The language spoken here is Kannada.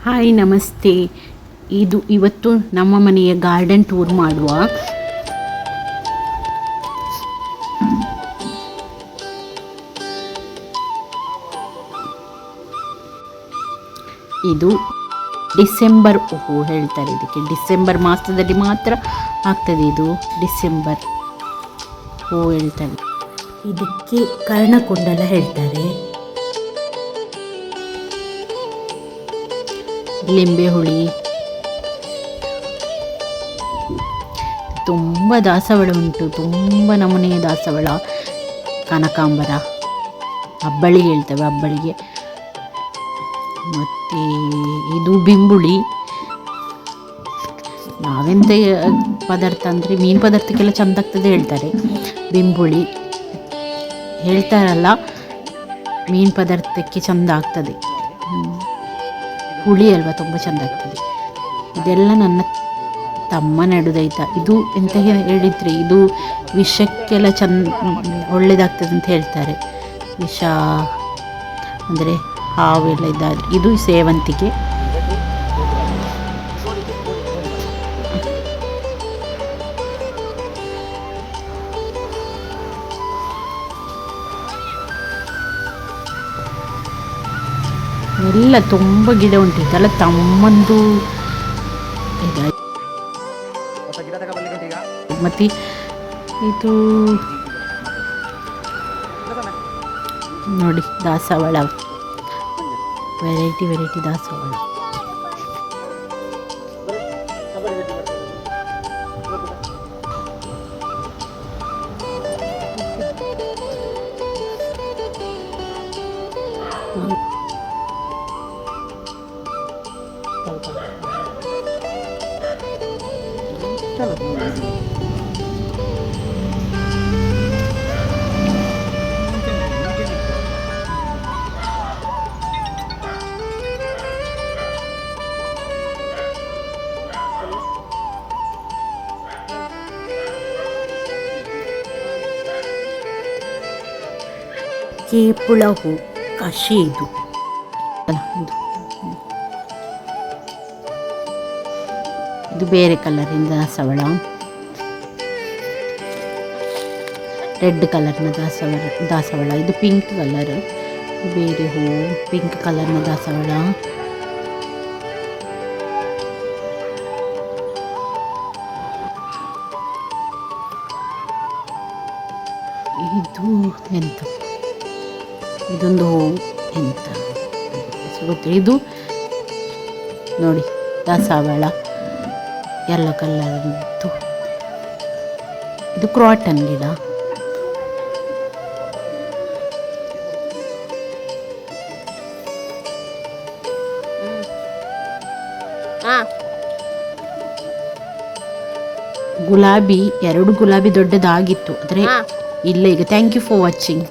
ಹಾಯ್ ನಮಸ್ತೆ. ಇವತ್ತು ನಮ್ಮ ಮನೆಯ ಗಾರ್ಡನ್ ಟೂರ್ ಮಾಡುವ. ಇದು ಡಿಸೆಂಬರ್ ಹೂ ಹೇಳ್ತಾರೆ. ಇದಕ್ಕೆ ಡಿಸೆಂಬರ್ ಮಾಸದಲ್ಲಿ ಮಾತ್ರ ಆಗ್ತದೆ. ಇದು ಡಿಸೆಂಬರ್ ಹೂ ಹೇಳ್ತಾರೆ. ಇದಕ್ಕೆ ಕರ್ಣಕುಂಡಲ ಹೇಳ್ತಾರೆ. ಲಿಂಬೆ ಹುಳಿ, ತುಂಬ ದಾಸವಾಳ ಉಂಟು, ತುಂಬ ನಮೂನೆಯ ದಾಸವಾಳ, ಕನಕಾಂಬರ, ಹಬ್ಬಳಿಗೆ ಹೇಳ್ತೇವೆ, ಹಬ್ಬಳಿಗೆ. ಮತ್ತು ಇದು ಬಿಂಬುಳಿ. ನಾವೆಂತ ಪದಾರ್ಥ ಅಂದರೆ ಮೀನು ಪದಾರ್ಥಕ್ಕೆಲ್ಲ ಚೆಂದ ಆಗ್ತದೆ ಹೇಳ್ತಾರೆ. ಬಿಂಬುಳಿ ಹೇಳ್ತಾರಲ್ಲ, ಮೀನು ಪದಾರ್ಥಕ್ಕೆ ಚೆಂದ ಆಗ್ತದೆ. ಹುಳಿ ಅಲ್ವಾ, ತುಂಬ ಚೆಂದ ಆಗ್ತದೆ. ಇದೆಲ್ಲ ನನ್ನ ತಮ್ಮ ನೆಡುದಾಯ್ತಾ. ಇದು ಎಂತ ಹೇಳಿದರೆ, ಇದು ವಿಷಕ್ಕೆಲ್ಲ ಒಳ್ಳೆಯದಾಗ್ತದೆ ಅಂತ ಹೇಳ್ತಾರೆ. ವಿಷ ಅಂದರೆ ಹಾವೆಲ್ಲ ಇದ್ದಾದರೆ. ಇದು ಸೇವಂತಿಗೆ. ಎಲ್ಲ ತುಂಬ ಗಿಡ ಉಂಟು. ಇದೆಲ್ಲ ತಮ್ಮಂದು ಮತ್ತು ಇದು ನೋಡಿ, ದಾಸವಾಳ, ವೆರೈಟಿ ದಾಸವಾಳ. ಕೇಪುಳ ಹೂ, ಕಷಿ. ಇದು ಬೇರೆ ಕಲರಿಂದ ದಾಸವಾಳ, ರೆಡ್ ಕಲರ್ನ ದಾಸವಾಳ. ಇದು ಪಿಂಕ್ ಕಲರ್, ಬೇರೆ ಹೂ, ಪಿಂಕ್ ಕಲರ್ನ ದಾಸವಾಳ. ಇದು ಎಂತ, ಇದೊಂದು ಹೂ ಎಂತ ಗೊತ್ತಿಲ್ಲ. ಇದು ನೋಡಿ, ದಾಸವಾಳ ಯೆಲ್ಲೋ ಕಲರ್ದು. ಇದು ಕ್ರಾಟನ್ ಗಿಡ. ಗುಲಾಬಿ, 2 ಗುಲಾಬಿ ದೊಡ್ಡದಾಗಿತ್ತು, ಆದರೆ ಇಲ್ಲ ಈಗ. Thank you for watching.